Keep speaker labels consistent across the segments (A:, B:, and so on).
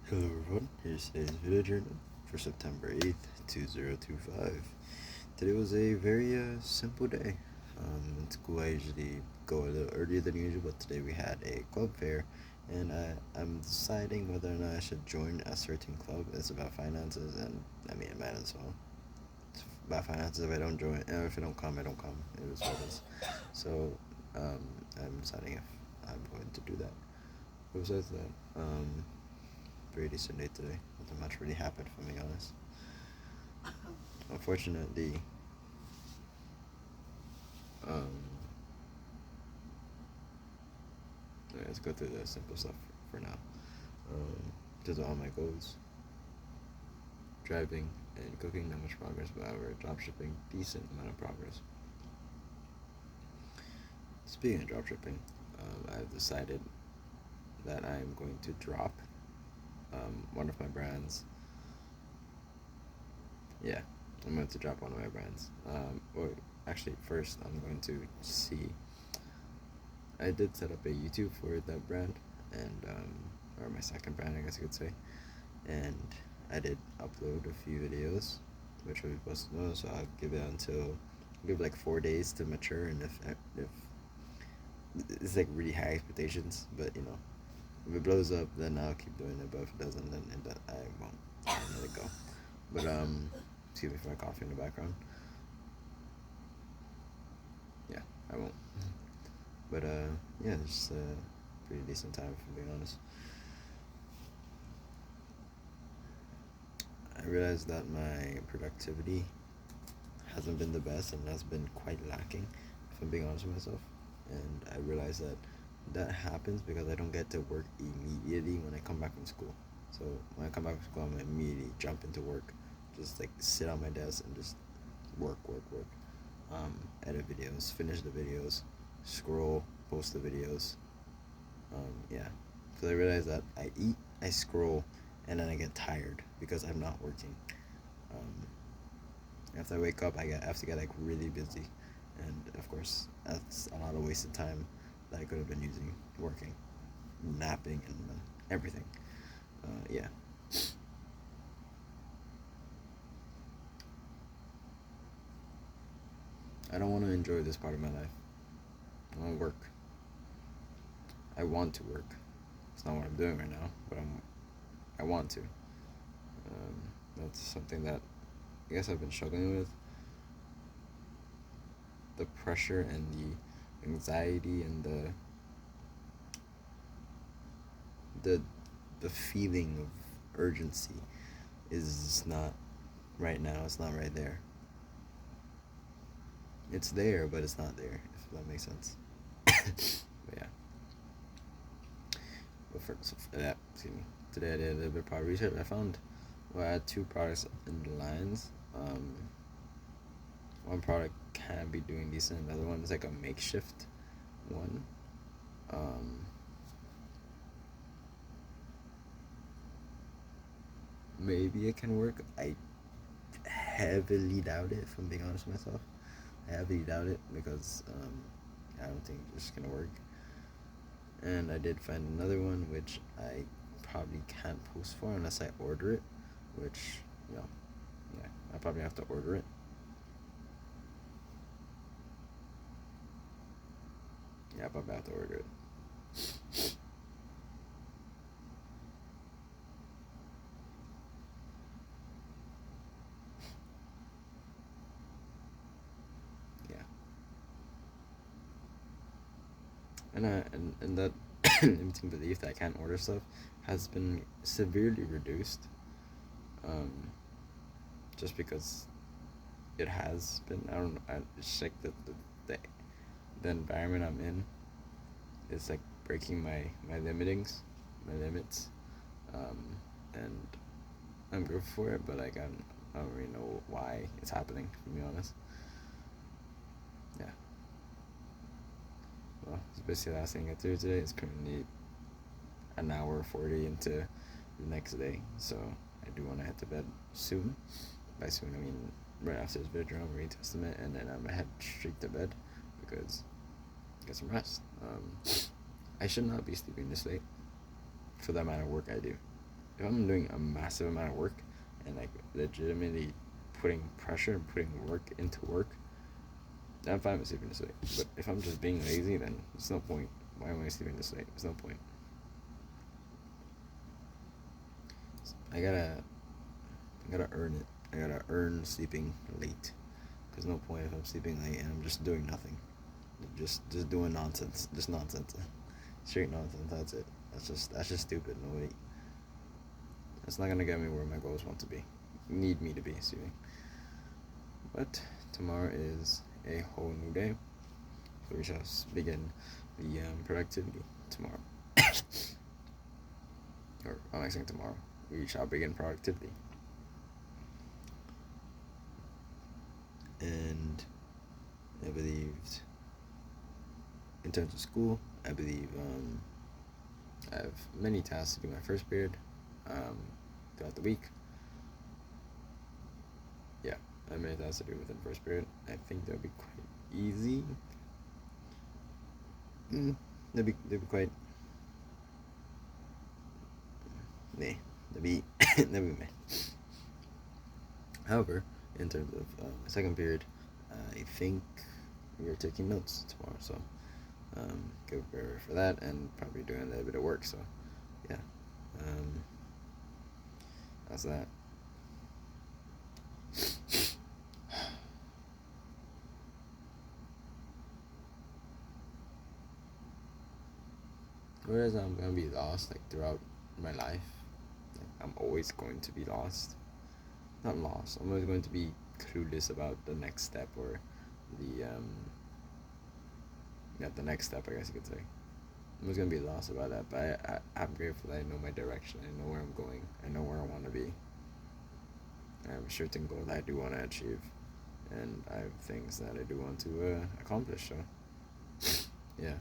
A: Hello everyone, here's today's video journal for September 8th, 2025. Today was a very simple day. In school I usually go a little earlier than usual, but today we had a club fair and I'm deciding whether or not I should join a certain club. It's about finances and I mean it might as well. It's about finances. If I don't join, if I don't come, I don't come. It is what it is. So um, I'm deciding if I'm going to do that. Besides that, pretty decent day today. Nothing much really happened, if I'm being honest. Unfortunately, um, let's go through the simple stuff for now. Those are all my goals. Driving and cooking, not much progress, but however, drop shipping, decent amount of progress. Speaking of drop shipping, I've decided that I'm going to drop one of my brands. Yeah, I'm going to drop one of my brands. Or actually, first, I'm going to see. I did set up a YouTube for that brand, and or my second brand, I guess you could say, and I did upload a few videos, which will be posted on. So I'll give it until give like 4 days to mature, and if it's like really high expectations, but if it blows up, then I'll keep doing it. But if it doesn't, then I won't. I'll let it go. But excuse me for my coffee in the background. Yeah, I won't. But yeah, it's pretty decent time if I'm being honest. I realized that my productivity hasn't been the best and has been quite lacking, if I'm being honest with myself. And I realized that that happens because I don't get to work immediately when I come back from school. So when I come back from school, I'm immediately jump into work, just like sit on my desk and just work, work, work. Edit videos, finish the videos, scroll, post the videos. Yeah. So I realized that I eat, I scroll, and then I get tired because I'm not working. Um, After I wake up, I have to get like really busy, and of course that's a lot of wasted time that I could have been using working, napping, and everything. Yeah, I don't want to enjoy this part of my life. I want to work. I want to work. It's not what I'm doing right now, but I want to. That's something that I guess I've been struggling with. The pressure and the anxiety and the the feeling of urgency is not right now. It's not right there. It's there, but it's not there. If that makes sense. But yeah. But for that, excuse me. Today I did a little bit of product research. I had two products in the lines. One product can be doing decent. Another one is like a makeshift one. Um, Maybe it can work. I heavily doubt it. If I'm being honest with myself, I heavily doubt it because I don't think it's gonna work. And I did find another one which I probably can't post for unless I order it, which you know, yeah, I probably have to order it. Yeah, I probably have to order it. Yeah, and that limiting belief that I can't order stuff has been severely reduced. Um, just because it has been. I don't know. It's like the the environment I'm in is like breaking my limitings, my limits, um, and I'm grateful for it. But like I don't really know why it's happening. To be honest, yeah. Well, it's basically the last thing I get through today. It's currently an hour 40 into the next day, so I do want to head to bed soon. By soon, I mean right after this video, I'm reading Testament, and then I'm gonna head straight to bed because get some rest. I should not be sleeping this late for the amount of work I do. if I'm doing a massive amount of work and like legitimately putting pressure and putting work into work, then I'm fine with sleeping this late. But if I'm just being lazy, then there's no point. Why am I sleeping this late? There's no point. I gotta earn it. I gotta earn sleeping late. There's no point if I'm sleeping late and I'm just doing nothing. Just doing nonsense. Just nonsense. Straight nonsense. That's it. That's just stupid. Nobody. That's not gonna get me where my goals want to be. Need me to be. Excuse me. But tomorrow is a whole new day, so we shall begin the productivity tomorrow. Or I'm not saying tomorrow. We shall begin productivity. And I believe, in terms of school, I believe I have many tasks to do my first period throughout the week. Yeah, I have many tasks to do within the first period. I think they'll be quite easy. They'll be quite. Nah, they'll be meh. However, in terms of my second period, I think we are taking notes tomorrow, so go prepare for that and probably doing a little bit of work. So, yeah, that's that. Whereas I'm gonna be lost like throughout my life, like, I'm always going to be lost. Not lost. I'm always going to be clueless about the next step or the the next step, I guess you could say. I'm always gonna be lost about that, but I'm grateful that I know my direction. I know where I'm going. I know where I want to be. I have a certain goal that I do want to achieve, and I have things that I do want to accomplish. So, yeah.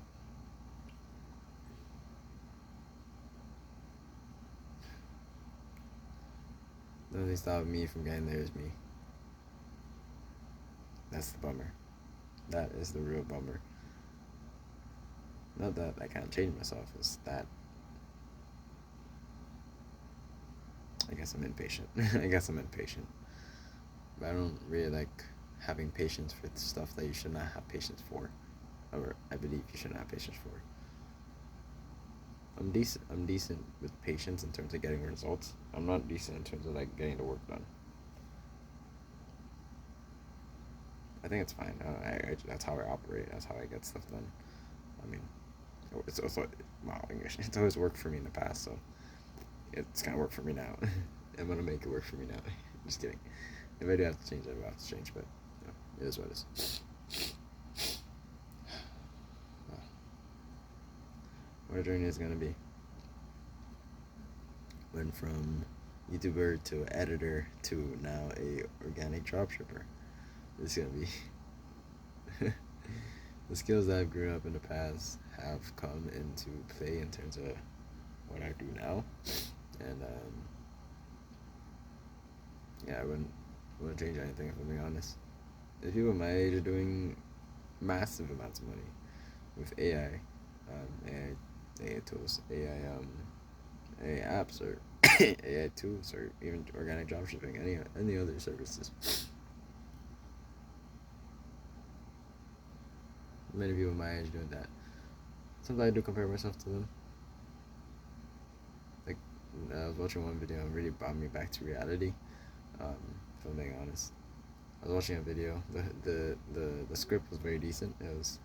A: The only stopping me from getting there is me. That's the bummer. That is the real bummer. Not that I can't change myself, it's that I guess I'm impatient. I guess I'm impatient. But I don't really like having patience for stuff that you should not have patience for. Or I believe you should not have patience for. I'm decent with patience in terms of getting results. I'm not decent in terms of like getting the work done. I think it's fine. That's how I operate. That's how I get stuff done. I mean, it's also wow English. It's always worked for me in the past, so it's gonna work for me now. I'm gonna make it work for me now. Just kidding. If I do have to change, I will have to change, but it is what it is. What a journey is gonna be. Went from YouTuber to editor to now a organic dropshipper. It's gonna be the skills that I've grown up in the past have come into play in terms of what I do now, and yeah, I wouldn't change anything if I'm being honest. The people my age are doing massive amounts of money with AI, AI tools, AI apps, or AI tools, or even organic dropshipping, any other services. Many people my age doing that. Sometimes I do compare myself to them. Like, I was watching one video and it really brought me back to reality. If I'm being honest, I was watching a video. The script was very decent. It was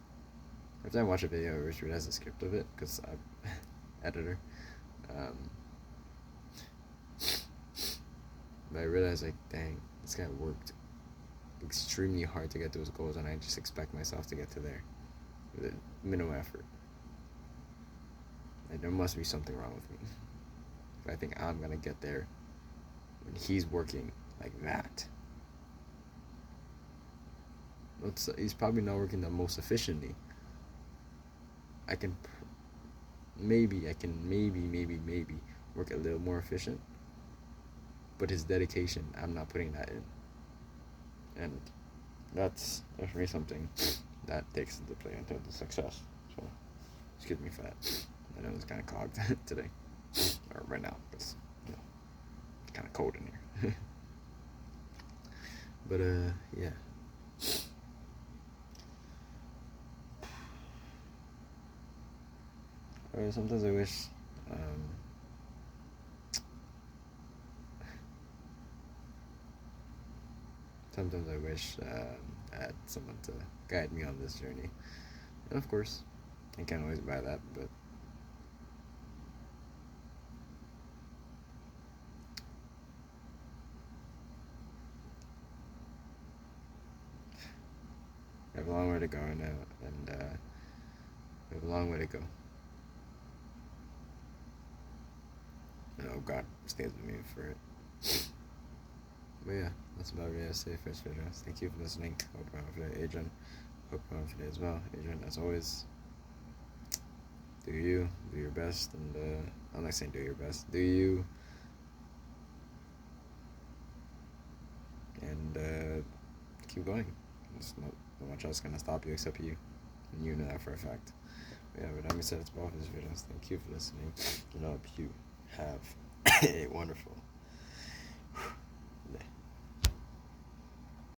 A: every time I watch a video, I just realize the script of it because I'm editor. But I realized like, dang, this guy worked extremely hard to get those goals, and I just expect myself to get to there with minimal effort. Like, there must be something wrong with me if I think I'm gonna get there when he's working like that. He's probably not working the most efficiently. I can maybe work a little more efficient, but his dedication, I'm not putting that in, and that's definitely something that takes into play in terms of success. So, excuse me for that. I know it's kind of clogged today, or right now, because Kind of cold in here. But yeah. Sometimes I wish. Sometimes I wish I had someone to guide me on this journey. And of course, I can't always buy that, but I have a long way to go now, and we have a long way to go. And I hope God stays with me for it. But yeah, that's about it. I say first video. Thank you for listening. Hope you're on today, Adrian. Hope you're on today as well. Adrian, as always, do you, do your best, and I'm not saying do your best, do you, and keep going. There's not much else gonna stop you except you, and you know that for a fact. But yeah, but that being said, it's all for this video. Thank you for listening, and I hope you have a wonderful